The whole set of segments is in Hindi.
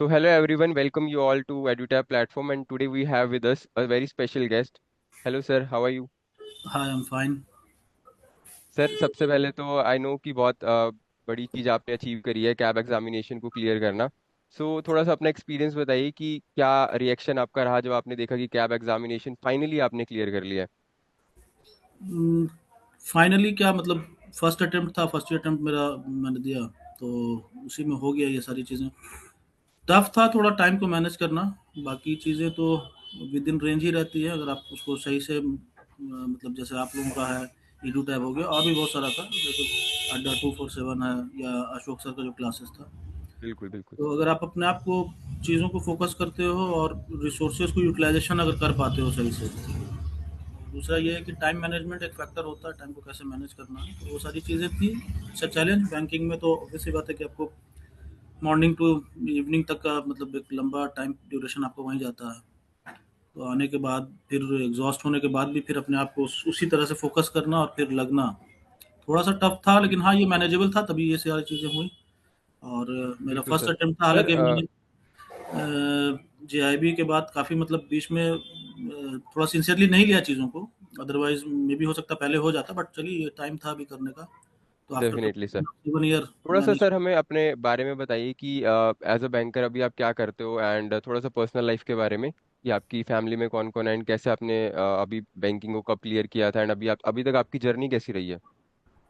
So, hello everyone, welcome you all to EduTap platform, and today we have with us a very special guest. Hello, sir, how are you? Hi, I'm fine. Sir सबसे पहले तो आई नो कि बहुत बड़ी चीज़ आपने अचीव करी है कैब एग्जामिनेशन को क्लियर करना। सो थोड़ा सा अपना एक्सपीरियंस बताइए कि क्या रिएक्शन आपका रहा जब आपने देखा कि कैब एग्जामिनेशन फाइनली आपने क्लियर कर लिया है। फाइनली क्या मतलब फर्स्ट अटेम्प्ट था, फर्स्ट अटेम्प्ट मेरा मैंने दिया, तो उसी में हो गया ये सारी चीज़ें। टफ था थोड़ा टाइम को मैनेज करना, बाकी चीज़ें तो विद इन रेंज ही रहती है अगर आप उसको सही से मतलब जैसे आप लोगों का है, ईडू टैब हो गया और भी बहुत सारा था, जैसे अड्डा 247 है या अशोक सर का जो क्लासेस था। बिल्कुल बिल्कुल। तो अगर आप अपने आप को चीज़ों को फोकस करते हो और रिसोर्सेज को यूटिलाइजेशन अगर कर पाते हो सही से, दूसरा ये है कि टाइम मैनेजमेंट एक फैक्टर होता है, टाइम को कैसे मैनेज करना है, तो वो सारी चीज़ें थी। अच्छा चैलेंज बैंकिंग में तो ऑब्वियस सी बात है कि आपको मॉर्निंग टू इवनिंग तक का मतलब एक लंबा टाइम ड्यूरेशन आपको वहीं जाता है। तो आने के बाद फिर एग्जॉस्ट होने के बाद भी फिर अपने आप को उसी तरह से फोकस करना और फिर लगना थोड़ा सा टफ था, लेकिन हाँ ये मैनेजेबल था, तभी ये सारी चीज़ें हुई। और मेरा बिल्कुल फर्स्ट सर। अटेम्प्ट था, सर हालांकि मैंने जेआईबी के बाद काफ़ी मतलब बीच में थोड़ा सिंसियरली नहीं लिया चीज़ों को, अदरवाइज मे भी हो सकता पहले हो जाता, बट चलिए ये टाइम था अभी करने का। तो आफ्टर डेफिनेटली सर। 1 ईयर थोड़ा सा मैंने सर हमें अपने बारे में बताइए कि एज अ बैंकर अभी आप क्या करते हो, एंड थोड़ा सा पर्सनल लाइफ के बारे में कि आपकी फैमिली में कौन कौन है एंड कैसे आपने अभी बैंकिंग को कब क्लियर किया था, एंड अभी तक आपकी जर्नी कैसी रही है।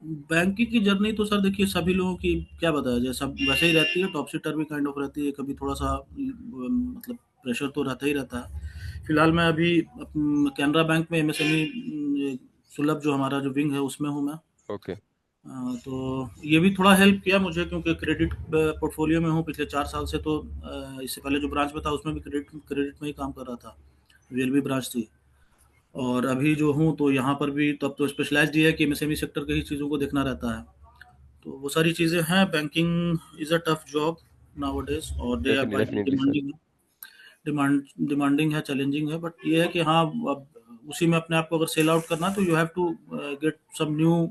बैंकिंग की जर्नी तो सर देखिए सभी लोगों की क्या बताया जाए, सब वैसे ही रहती है, टॉप सीटर भी काइंड ऑफ रहती है, कभी थोड़ा सा मतलब प्रेशर तो रहता ही रहता है। फिलहाल मैं अभी कैनरा बैंक में एमएसएमई सुलभ जो हमारा जो विंग है उसमें हूँ मैं। ओके। तो ये भी थोड़ा हेल्प किया मुझे, क्योंकि क्रेडिट पोर्टफोलियो में हूँ पिछले 4 साल से, तो इससे पहले जो ब्रांच में था उसमें भी क्रेडिट क्रेडिट में ही काम कर रहा था, वीएलबी ब्रांच थी। और अभी जो हूँ तो यहाँ पर भी तो अब तो स्पेशलाइज्ड ये है कि एमएसएमई सेक्टर के ही चीज़ों को देखना रहता है। तो वो सारी चीज़ें हैं, banking is a tough job nowadays, और they are definitely quite definitely sir. Demanding. Demanding है, चैलेंजिंग है, बट ये है कि हाँ, अब उसी में अपने आप को अगर सेल आउट करना है तो you have to get some new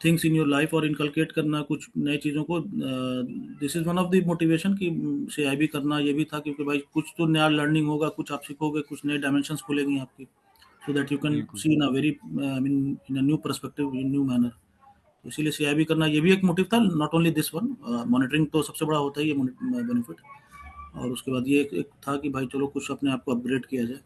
things in your life और इनकलकेट करना कुछ नई चीज़ों को। This is one of the motivation कि से आई भी करना ये भी था, क्योंकि भाई कुछ तो नया लर्निंग होगा, कुछ आप सीखोगे, कुछ नए डायमेंशंस खुलेंगी आपकी, सो दैट यू कैन बिल्कुल। See in a very I mean in a new perspective, in new manner. तो इसीलिए सीआईबी करना ये भी एक मोटिव था, not only this one. Monitoring तो सबसे बड़ा होता है ये बेनिफिट, और उसके बाद ये एक था कि भाई चलो कुछ अपने आप को अपग्रेड किया जाए,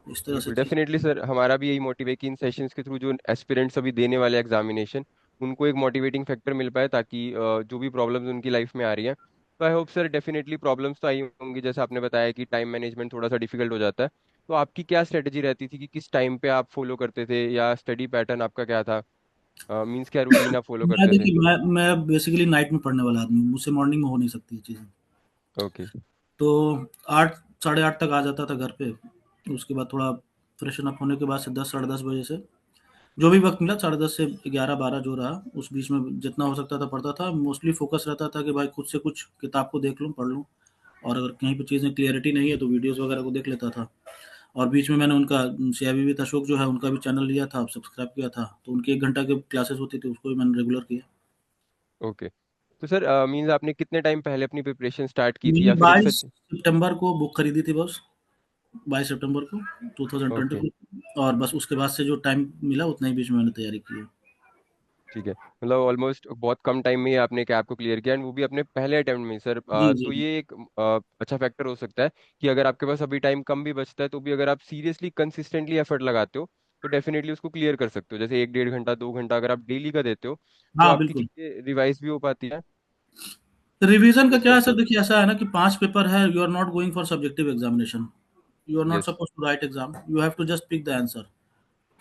इस तरह से बिल्कुल चीज़। डेफिनेटली सर, हमारा भी यही मोटिव है कि इन सेशंस के थ्रू जो एस्पिरेंट्स अभी देने वाले एग्जामिनेशन, उनको एक मोटिवेटिंग फैक्टर मिल पाए, ताकि जो भी प्रॉब्लम्स उनकी लाइफ में आ रही हैं, तो I hope sir definitely problems तो आई होंगी, जैसे आपने बताया कि टाइम मैनेजमेंट थोड़ा सा डिफिकल्ट हो जाता है। तो आपकी क्या स्ट्रेटेजी रहती थी कि किस टाइम पे आप फॉलो करते थे, या स्टडी पैटर्न आपका क्या था, मीन्स क्या रूटीन आप फॉलो मैं करते थे। देखिए मैं बेसिकली नाइट में पढ़ने वाला आदमी हूँ, मुझसे मॉर्निंग में हो नहीं सकती ये चीज़ें। ओके। तो 8 साढ़े 8 तक आ जाता था घर पे। उसके बाद थोड़ा फ्रेशन अप होने के बाद से 10 साढ़े 10 बजे से जो भी वक़्त मिला, साढ़े 10 से 11-12 जो रहा, उस बीच में जितना हो सकता था पढ़ता था। मोस्टली फ़ोकस रहता था कि भाई खुद से कुछ किताब को देख लूँ, पढ़ लूँ, और अगर कहीं पे चीज़ें क्लैरिटी नहीं है तो वीडियोज़ वगैरह को देख लेता था। और बीच में मैंने उनका सीआईबी विद अशोक जो है उनका भी चैनल लिया था, सब्सक्राइब किया था, तो उनकी 1 घंटा की क्लासेस होती थी, उसको भी मैंने रेगुलर किया। ओके। तो सर मीन्स आपने कितने टाइम पहले अपनी प्रिपरेशन स्टार्ट की थी, मैंने या फिर एक 22 सच। सितंबर को बुक खरीदी थी बस, 22 सितंबर को ओके। 2024, और बस उसके बाद से जो टाइम मिला उतना ही बीच में मैंने तैयारी की है। ठीक है, मतलब ऑलमोस्ट बहुत कम टाइम में ही आपने कैप को क्लियर किया, एंड वो भी अपने पहले अटेम्प्ट में ही, सर। जी, तो जी। ये एक अच्छा फैक्टर हो सकता है कि अगर आपके पास अभी टाइम कम भी बचता है, तो भी अगर आप सीरियसली कंसिस्टेंटली एफर्ट लगाते हो, तो डेफिनेटली उसको क्लियर कर सकते हो। जैसे 1 1.5 घंटा 2 घंटा अगर आप डेली का देते हो, तो हाँ, आपकी बिल्कुल। चीज़ें रिवाइज भी हो पाती है। रिवीजन का यस क्या सर। है सर, देखिए ऐसा है ना कि 5 पेपर है, you are not going for subjective examination, you are not yes. Supposed to write exam, you have to just pick the answer.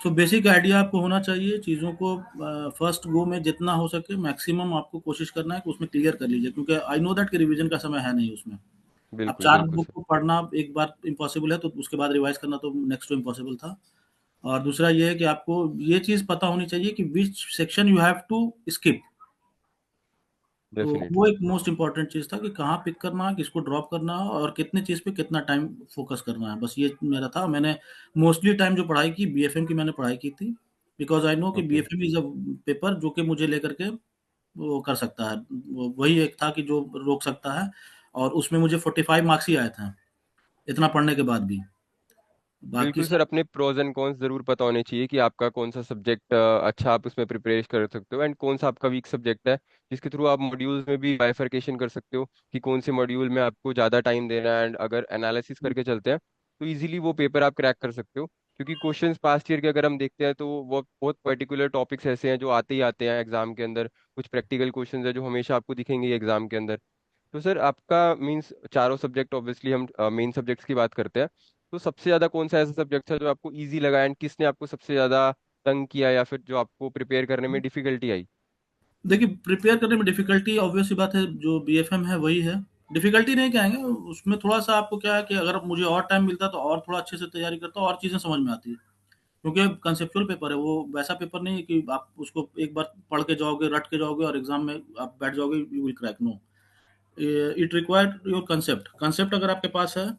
So basic idea आपको होना चाहिए चीज़ों को, फर्स्ट गो में जितना हो सके मैक्सिमम आपको कोशिश करना है कि उसमें क्लियर कर लीजिए, क्योंकि आई नो दैट कि रिवीजन का समय है नहीं उसमें। अब बिल्कुल 4 बिल्कुल बुक सर। को पढ़ना एक बार इम्पॉसिबल है, तो उसके बाद रिवाइज़ करना तो नेक्स्ट टू इम्पॉसिबल था। और दूसरा ये है कि आपको ये चीज़ पता होनी चाहिए कि which section you have to skip. तो वो डेफिनेटली। एक मोस्ट इम्पोर्टेंट चीज़ था कि कहाँ पिक करना है, किसको ड्रॉप करना है, और कितने चीज़ पे कितना टाइम फ़ोकस करना है। बस ये मेरा था। मैंने मोस्टली टाइम जो पढ़ाई की, बीएफएम की मैंने पढ़ाई की थी, बिकॉज़ आई नो कि okay. BFM is a paper जो कि मुझे लेकर के वो कर सकता है। वो वही एक था कि जो रोक सकता है। और उसमें मुझे 45 मार्क्स ही आए थे, इतना पढ़ने के बाद भी। बाकी बिल्कुल सब सर, अपने प्रोज एंड कॉन्स जरूर पता होने चाहिए कि आपका कौन सा सब्जेक्ट अच्छा आप उसमें प्रिपेयर कर सकते हो एंड कौन सा आपका वीक सब्जेक्ट है, जिसके थ्रू आप मॉड्यूल्स में भी बाइफरकेशन कर सकते हो कि कौन से मॉड्यूल में आपको ज़्यादा टाइम देना है, एंड अगर एनालिसिस करके चलते हैं तो इजीली वो पेपर आप क्रैक कर सकते हो। क्योंकि क्वेश्चंस पास्ट ईयर के अगर हम देखते हैं तो वो बहुत पर्टिकुलर टॉपिक्स ऐसे हैं जो आते ही आते हैं एग्जाम के अंदर। कुछ प्रैक्टिकल क्वेश्चंस है जो हमेशा आपको दिखेंगे एग्जाम के अंदर। तो सर आपका मींस चारों सब्जेक्ट, ऑब्वियसली हम मेन सब्जेक्ट्स की बात करते हैं, तो सबसे ज्यादा कौन सा ऐसा सब्जेक्ट था जो आपको इजी लगा एंड किसने आपको सबसे ज्यादा तंग किया या फिर जो आपको प्रिपेयर करने में डिफिकल्टी आई? देखिए, प्रिपेयर करने में डिफ़िकल्टी ऑब्वियस सी बात है, जो बीएफएम है वही है। डिफ़िकल्टी नहीं कहेंगे, उसमें थोड़ा-सा आपको क्या है कि अगर मुझे और टाइम मिलता तो और थोड़ा अच्छे से तैयारी करता और चीज़ें समझ में आती। क्योंकि कंसेप्चुअल पेपर है, वो वैसा पेपर नहीं है कि आप उसको एक बार पढ़ के जाओगे, रट के जाओगे और एग्ज़ाम में आप बैठ जाओगे, you will crack, no. It required your concept. Concept अगर आपके पास है,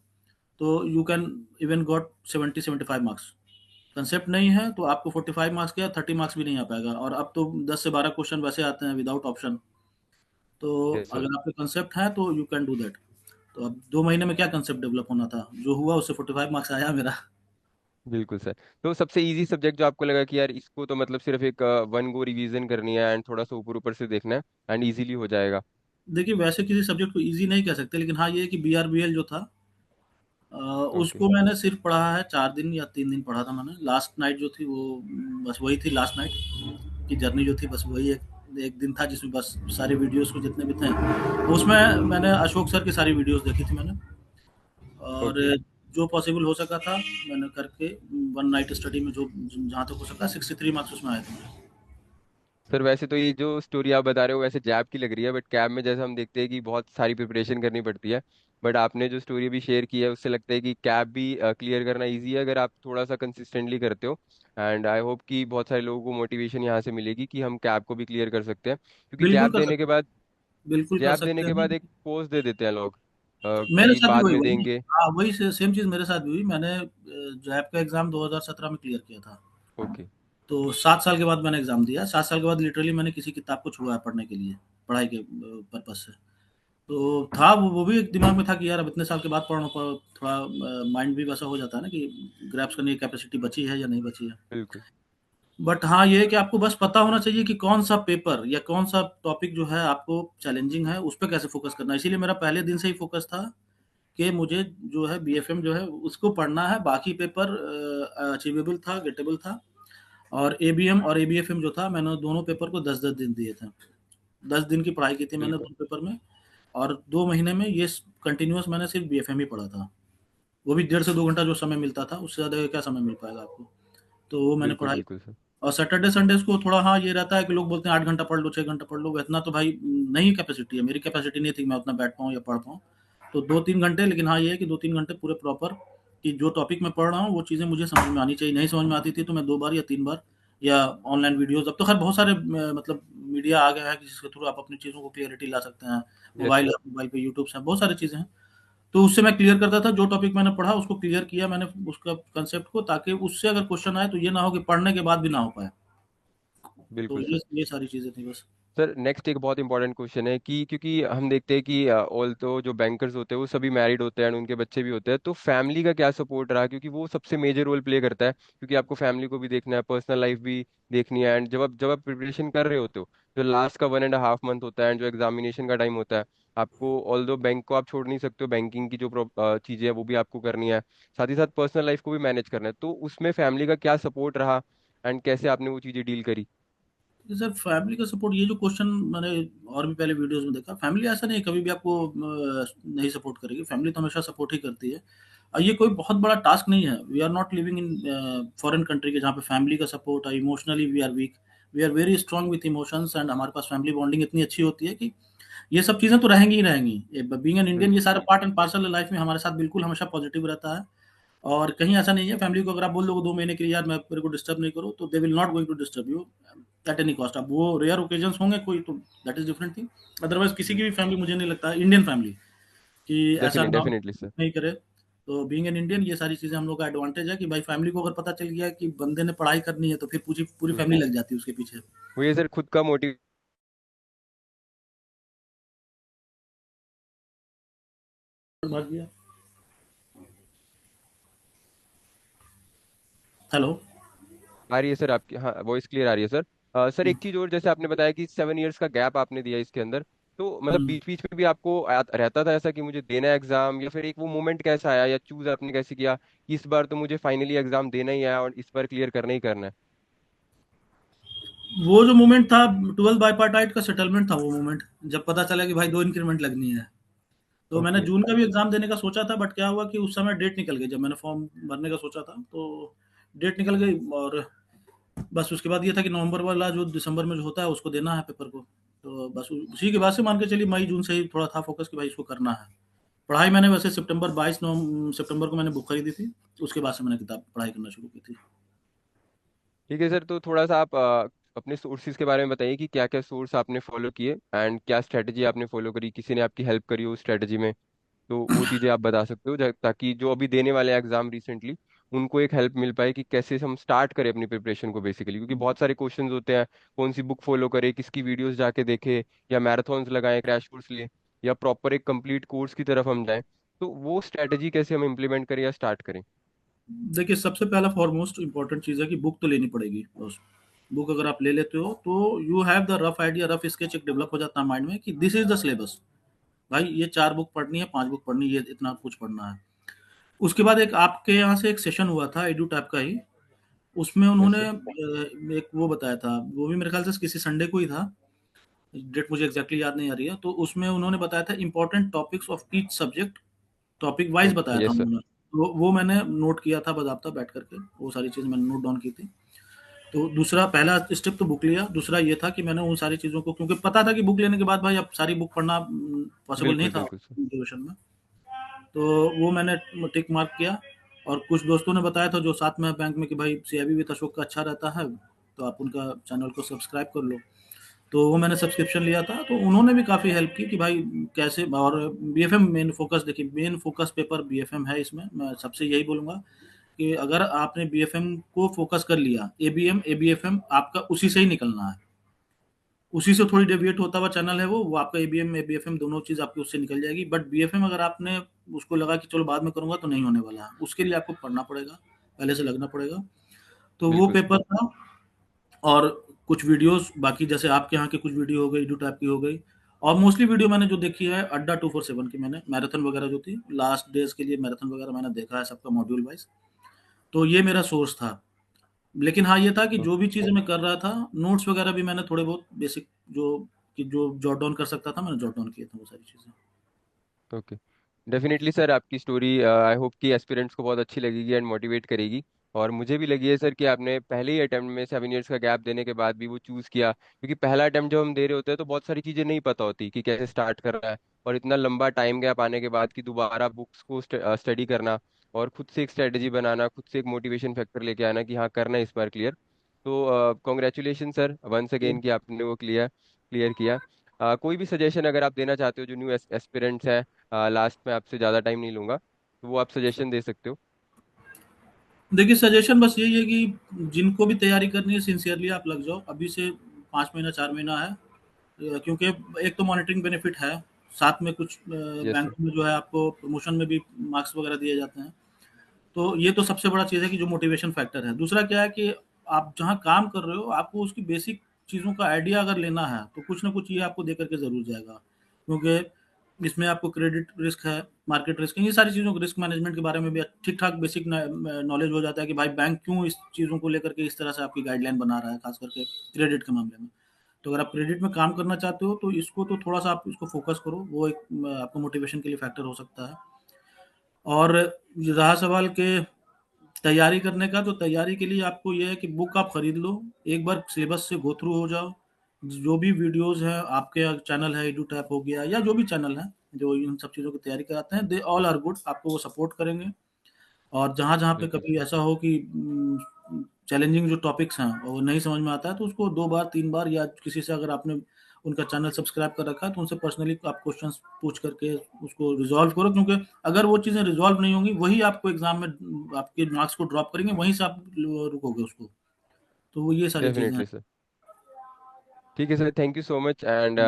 तो you can even got 70-75 marks. Concept नहीं है, तो आपको 45 मार्क्स क्या 30 मार्क्स भी नहीं आ पाएगा, और अब तो 10 से 12 क्वेश्चन वैसे आते हैं विदाउट ऑप्शन। तो यस सर। अगर आपके कंसेप्ट है तो यू कैन डू दैट। तो अब 2 महीने में क्या कंसेप्ट डेवलप होना था? जो हुआ उससे 45 मार्क्स आया मेरा। बिल्कुल सर। तो सबसे इजी सब्जेक्ट जो आपको लगा कि यार इसको तो मतलब सिर्फ एक वन गो रिवीजन करनी है एंड थोड़ा सा ऊपर ऊपर से देखना है एंड इजीली हो जाएगा? देखिए, वैसे किसी सब्जेक्ट को ईज़ी नहीं कह सकते, लेकिन हाँ, ये है कि बीआरबीएल जो था, अ, ओके। उसको मैंने सिर्फ़ पढ़ा है 4 दिन या 3 दिन पढ़ा था मैंने। लास्ट नाइट जो थी वो बस वही थी, लास्ट नाइट की जर्नी जो थी, बस वही एक एक दिन था जिसमें बस सारे वीडियोज़ को जितने भी थे, तो उसमें मैंने अशोक सर की सारी वीडियोज़ देखी थी मैंने। और ओके जो पॉसिबल हो सका था मैंने करके, वन नाइट स्टडी में जो जहाँ तक हो सका 63 मार्क्स उसमें आए थे मेरे। सर, वैसे तो ये जो स्टोरी आप बता रहे हो वैसे जैब की लग रही है, बट कैब में जैसे हम देखते हैं कि बहुत सारी प्रिपरेशन करनी पड़ती है। बट आपने जो स्टोरी भी शेयर की है उससे लगता है कि कैब भी क्लियर करना इजी है अगर आप थोड़ा सा कंसिस्टेंटली करते हो। एंड आई होप कि बहुत सारे लोगों को मोटिवेशन यहाँ से मिलेगी कि हम कैब को भी क्लियर कर सकते हैं, क्योंकि बिल्कुल जैब कर देने के सकते बाद हैं, बिल्कुल कर जैब देने सकते के हैं। बाद एक पोज दे देते हैं लोग मेरे कि साथ भी बाद वही में वही देंगे। हाँ, वही सेम चीज़ मेरे साथ भी हुई। मैंने जैप का एग्ज़ाम 2017 में क्लियर किया था। ओके। तो 7 साल के बाद मैंने एग्ज़ाम दिया। 7 साल के बाद लिटरली मैंने किसी किताब को छुआ है पढ़ने के लिए, पढ़ाई के पर्पज़ से। तो था वो भी एक दिमाग में था कि यार अब इतने साल के बाद पढ़ना थोड़ा माइंड भी वैसा हो जाता है ना कि ग्रैस्प करने की कैपेसिटी बची है या नहीं बची है। बिल्कुल बट हाँ, ये है कि आपको बस पता होना चाहिए कि कौन-सा पेपर या कौन-सा टॉपिक जो है आपको चैलेंजिंग है, उस पे कैसे फ़ोकस करना है। इसीलिए मेरा पहले दिन से ही फ़ोकस था कि मुझे जो है बीएफएम जो है उसको पढ़ना है, बाकी पेपर अचीवेबल था, गेटेबल था। और एबीएम और एबीएफएम जो था, मैंने दोनों पेपर को 10-10 दिन दिए थे। 10 दिन की पढ़ाई की थी मैंने बिल्कुल 2 पेपर में, और 2 महीने में ये कंटिन्यूअस मैंने सिर्फ बीएफएम ही पढ़ा था। वो भी डेढ़ से 2 घंटा जो समय मिलता था, उससे ज़्यादा क्या समय मिल पाएगा आपको? तो वो मैंने बिल्कुल पढ़ाई। बिल्कुल सर। और सैटरडे संडेज़ को थोड़ा हाँ, ये रहता है कि लोग बोलते हैं 8 घंटा पढ़ लो, 6 घंटा पढ़ लो, इतना तो भाई नहीं कैपेसिटी है, मेरी कैपेसिटी नहीं थी कि मैं उतना बैठ पाऊँ या पढ़ पाऊँ। तो 2-3 घंटे, लेकिन हाँ, ये है कि 2-3 घंटे पूरे प्रॉपर, कि जो टॉपिक मैं पढ़ रहा हूँ, वो चीज़ें मुझे समझ में आनी चाहिए। नहीं समझ में आती थी तो मैं 2 बार या 3 बार, या ऑनलाइन वीडियोज़, अब तो खैर बहुत सारे मतलब मीडिया आ गया है कि जिसके थ्रू आप अपनी चीज़ों को क्लियरिटी ला सकते हैं। Yes sir. मोबाइल पे यूट्यूब से बहुत सारी चीज़ें हैं। तो उससे मैं क्लियर करता था, जो टॉपिक मैंने पढ़ा उसको क्लियर किया मैंने, उसका कंसेप्ट को, ताकि उससे अगर क्वेश्चन आए तो ये ना हो कि पढ़ने के बाद भी ना हो पाए। तो बिल्कुल सर। ये सारी चीज़ें थी बस। सर नेक्स्ट एक बहुत इंपॉर्टेंट क्वेश्चन है कि क्योंकि हम देखते हैं कि ऑल तो जो बैंकर्स होते हैं वो सभी मैरिड होते हैं and उनके बच्चे भी होते हैं, तो फैमिली का क्या सपोर्ट रहा, क्योंकि वो सबसे मेजर रोल प्ले करता है, क्योंकि आपको फैमिली को भी देखना है, पर्सनल लाइफ भी देखनी है, एंड जब आप प्रिपरेशन कर रहे होते हो, जो लास्ट का 1.5 मंथ होता है एंड जो एग्जामिनेशन का टाइम होता है, आपको ऑल दो बैंक को आप छोड़ नहीं सकते हो, बैंकिंग की जो चीज़ें हैं वो भी आपको करनी है, साथ ही साथ पर्सनल लाइफ को भी मैनेज करना है, तो उसमें फैमिली का क्या सपोर्ट रहा एंड कैसे आपने वो चीज़ें डील करी? जी सर, फैमिली का सपोर्ट, ये जो क्वेश्चन मैंने और भी पहले वीडियोज़ में देखा, फैमिली ऐसा नहीं है कभी भी आपको नहीं सपोर्ट करेगी, फैमिली तो हमेशा सपोर्ट ही करती है। ये कोई बहुत बड़ा टास्क नहीं है। We are not living in foreign country के जहाँ पे फैमिली का सपोर्ट है, emotionally we are weak, we are very strong with emotions, and हमारे पास फैमिली बॉन्डिंग इतनी अच्छी होती है कि ये सब चीज़ें तो रहेंगी ही रहेंगी। बीइंग एन इंडियन, ये बिल्कुल सारा पार्ट एंड पार्सल है लाइफ में, हमारे साथ बिल्कुल हमेशा पॉजिटिव रहता है। और कहीं ऐसा नहीं है, फैमिली को अगर आप बोल दोगे 2 महीने के लिए यार मैं मेरे को डिस्टर्ब नहीं करो, तो they will not going to disturb you at any cost. अब वो रेयर ओकेजन्स होंगे कोई, तो that is different thing. Otherwise किसी की भी फैमिली, मुझे नहीं लगता है इंडियन फैमिली, कि ऐसा ना डेफिनेटली सर। नहीं करे। तो बीइंग एन इंडियन, ये सारी चीज़ें हम लोग का एडवांटेज है कि भाई फैमिली को अगर पता चल गया कि बंदे ने पढ़ाई करनी है, तो फिर पूरी पूरी हम्म। फैमिली लग जाती है उसके पीछे। वो ये सर खुद का मोटिव भाग गया। हेलो। आ रही है सर आपकी, हाँ वॉइस क्लियर आ रही है सर। सर एक चीज और, जैसे आपने बताया कि 7 इयर्स का गैप आपने दिया इसके अंदर, तो मतलब हम्म। बीच बीच में भी आपको रहता था ऐसा कि मुझे देना है एग्जाम, या फिर एक वो मोमेंट कैसा आया या चूज आपने कैसे किया कि इस बार तो मुझे फाइनली एग्जाम देना ही है और इस बार क्लियर करना ही करना है? वो जो मोमेंट था, 12 बाईपार्टाइट का सेटलमेंट था वो मोमेंट, जब पता चला कि भाई 2 इंक्रीमेंट लगनी है। तो मैंने ओके। जून का भी एग्ज़ाम देने का सोचा था, बट क्या हुआ कि उस समय डेट निकल गई, जब मैंने फॉर्म भरने का सोचा था, तो डेट निकल गई। और बस उसके बाद ये था कि नवंबर वाला जो दिसंबर में जो होता है उसको देना है पेपर को। तो बस उसी के बाद से मान के चलिए मई जून से ही थोड़ा था फोकस कि भाई इसको करना है। पढ़ाई मैंने वैसे सितंबर 22 नवं सितंबर को मैंने बुक खरीदी थी, उसके बाद से मैंने किताब पढ़ाई करना शुरू की थी। ठीक है सर, तो थोड़ा सा आप अपने सोर्सेज के बारे में बताइए कि क्या क्या सोर्स आपने फॉलो किए एंड क्या स्ट्रेटजी आपने फॉलो करी, किसी ने आपकी हेल्प करी हो स्ट्रेटजी में, तो वो चीज़ें आप बता सकते हो ताकि जो अभी देने वाले एग्जाम रिसेंटली, उनको एक हेल्प मिल पाए कि कैसे हम स्टार्ट करें अपनी प्रिपरेशन को बेसिकली, क्योंकि बहुत सारे क्वेश्चंस होते हैं, कौन सी बुक फॉलो करें, किसकी वीडियोस जाके देखें, या मैराथन्स लगाएं, क्रैश कोर्स लें, या प्रॉपर एक कंप्लीट कोर्स की तरफ हम जाएं, तो वो स्ट्रेटजी कैसे हम इम्प्लीमेंट करें या स्टार्ट करें? देखिए, सबसे पहला फॉरमोस्ट इम्पोर्टेंट चीज़ है कि बुक तो लेनी पड़ेगी बस। बुक अगर आप ले लेते हो तो you have the rough idea, rough sketch एक डेवलप हो जाता है माइंड में कि दिस इज द सिलेबस। भाई ये 4 बुक पढ़नी है, 5 बुक पढ़नी है, ये इतना कुछ पढ़ना है। उसके बाद एक आपके यहाँ से एक सेशन हुआ था एडू टैप का ही, उसमें यस उन्होंने सर। एक वो बताया था, वो भी मेरे ख्याल से किसी संडे को ही था, डेट मुझे एग्जैक्टली याद नहीं आ रही है। तो उसमें उन्होंने बताया था important topics of each subject, topic wise okay, बताया था यस सर। उन्होंने। वो मैंने नोट किया था बाज़ाब्ता बैठ करके, वो सारी चीज़ें मैंने नोट डाउन की थी। तो दूसरा पहला स्टेप तो बुक लिया, दूसरा ये था कि मैंने उन सारी चीज़ों को, क्योंकि पता था कि बुक लेने के बाद भाई अब सारी बुक पढ़ना पॉसिबल नहीं बिल्कुल था बिल्कुल सर। ड्यूरेशन में। तो वो मैंने टिक मार्क किया। और कुछ दोस्तों ने बताया था जो साथ में है बैंक में कि भाई सीआईबी विद अशोक का अच्छा रहता है, तो आप उनका चैनल को सब्सक्राइब कर लो। तो वो मैंने सब्सक्रिप्शन लिया था, तो उन्होंने भी काफ़ी हेल्प की कि भाई कैसे। और बीएफएम मेन फोकस, देखिए मेन फोकस पेपर बीएफएम है, इसमें मैं सबसे यही बोलूँगा कि अगर आपने बीएफएम को फोकस कर लिया, एबीएम एबीएफएम आपका उसी से ही निकलना है। उसी से थोड़ी डेविएट होता हुआ चैनल है वो आपका एबीएम एबीएफएम दोनों चीज़ आपकी उससे निकल जाएगी। बट बीएफएम अगर आपने उसको लगा कि चलो बाद में करूँगा, तो नहीं होने वाला है। उसके लिए आपको पढ़ना पड़ेगा, पहले से लगना पड़ेगा। तो वो बिल्कुल सर। पेपर था। और कुछ वीडियोस बाकी, जैसे आपके यहाँ की कुछ वीडियो हो गई, एडू टाइप की हो गई। और मोस्टली वीडियो मैंने जो देखी है अड्डा 247 की, मैंने मैराथन वगैरह जो थी लास्ट डेज के लिए मैराथन वगैरह मैंने देखा है सबका मॉड्यूल वाइज। तो ये मेरा सोर्स था। लेकिन हाँ, ये था कि जो भी चीज़ें मैं कर रहा था, नोट्स वगैरह भी मैंने थोड़े बहुत बेसिक जो कि जो जॉट डाउन कर सकता था मैंने जॉट डाउन किए थे वो सारी चीज़ें। ओके। डेफिनेटली सर, आपकी स्टोरी आई होप कि एस्पिरेंट्स को बहुत अच्छी लगेगी एंड मोटिवेट करेगी। और मुझे भी लगी है सर कि आपने पहले ही अटेम्प्ट में 7 इयर्स का गैप देने के बाद भी वो चूज़ किया, क्योंकि पहला अटेम्प्ट जब हम दे रहे होते हैं तो बहुत सारी चीज़ें नहीं पता होती कि कैसे स्टार्ट करना है, और इतना लंबा टाइम गैप आने के बाद कि दोबारा बुक्स को स्टडी करना और खुद से एक स्ट्रेटजी बनाना, खुद से एक मोटिवेशन फैक्टर लेके आना कि हाँ करना है इस बार क्लियर। तो कॉन्ग्रेचुलेशन सर वंस अगेन कि आपने वो क्लियर क्लियर किया। कोई भी सजेशन अगर आप देना चाहते हो जो न्यू एस्पिरेंट्स हैं, लास्ट में आपसे ज़्यादा टाइम नहीं लूंगा, तो वो आप सजेशन दे सकते हो। देखिए, सजेशन बस यही है कि जिनको भी तैयारी करनी है सिंसियरली आप लग जाओ, अभी से 5 महीना 4 महीना है। क्योंकि एक तो मॉनिटरिंग बेनिफिट है, साथ में कुछ यस बैंक सर। में जो है आपको प्रमोशन में भी मार्क्स वगैरह दिए जाते हैं। तो ये तो सबसे बड़ा चीज़ है कि जो मोटिवेशन फैक्टर है। दूसरा क्या है कि आप जहाँ काम कर रहे हो, आपको उसकी बेसिक चीज़ों का आइडिया अगर लेना है, तो कुछ ना कुछ ये आपको दे करके ज़रूर जाएगा। क्योंकि इसमें आपको क्रेडिट रिस्क है, मार्केट रिस्क है, ये सारी चीज़ों को रिस्क मैनेजमेंट के बारे में भी ठीक-ठाक बेसिक नॉलेज हो जाता है कि भाई बैंक क्यों इस चीज़ों को लेकर के इस तरह से आपकी गाइडलाइन बना रहा है, खास करके क्रेडिट के मामले में। तो अगर आप क्रेडिट में काम करना चाहते हो, तो इसको तो थोड़ा-सा आप इसको फ़ोकस करो, वो एक आपको मोटिवेशन के लिए फैक्टर हो सकता है। और रहा सवाल के तैयारी करने का, तो तैयारी के लिए आपको ये है कि बुक आप खरीद लो, एक बार सिलेबस से गो थ्रू हो जाओ। जो भी वीडियोज़ हैं, आपके चैनल है एडुटैप हो गया या जो भी चैनल है, जो इन सब चीज़ों की तैयारी कराते हैं, दे ऑल आर गुड, आपको वो सपोर्ट करेंगे। और जहाँ-जहाँ पे बिल्कुल कभी सर। ऐसा हो कि चैलेंजिंग जो टॉपिक्स हैं, वो नहीं समझ में आता है, तो उसको 2 बार, 3 बार या किसी से अगर आपने उनका चैनल सब्सक्राइब कर रखा है, तो उनसे पर्सनली आप क्वेश्चंस पूछ करके उसको रिज़ॉल्व करो। क्योंकि अगर वो चीज़ें रिज़ॉल्व नहीं होंगी, वही आपको एग्ज़ाम में आपके मार्क्स को ड्रॉप करेंगे, वहीं से आप रुकोगे उसको। तो वो ये सारी चीज़ें हैं। Definitely sir. ठीक है sir, thank you so much and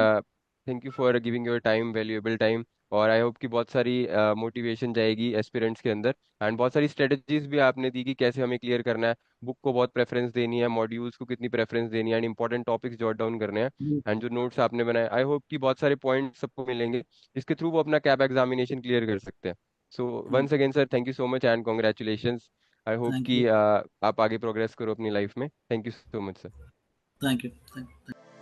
thank you for giving your time, valuable time, और आई होप कि बहुत सारी मोटिवेशन जाएगी एस्पिरेंट्स के अंदर, एंड बहुत सारी स्ट्रेटजीज भी आपने दी कि कैसे हमें क्लियर करना है, बुक को बहुत प्रेफरेंस देनी है, मॉड्यूल्स को कितनी प्रेफरेंस देनी है, and important topics jot down करने हैं। एंड जो नोट्स आपने बनाए, आई होप कि बहुत सारे पॉइंट्स सबको मिलेंगे जिसके थ्रू वो अपना कैप एग्जामिनेशन क्लियर कर सकते हैं। सो हाँ, once again sir, thank you so much and congratulations. I hope thank कि यू, आप आगे प्रोग्रेस करो अपनी लाइफ में। Thank you so much sir. Thank you, thank you.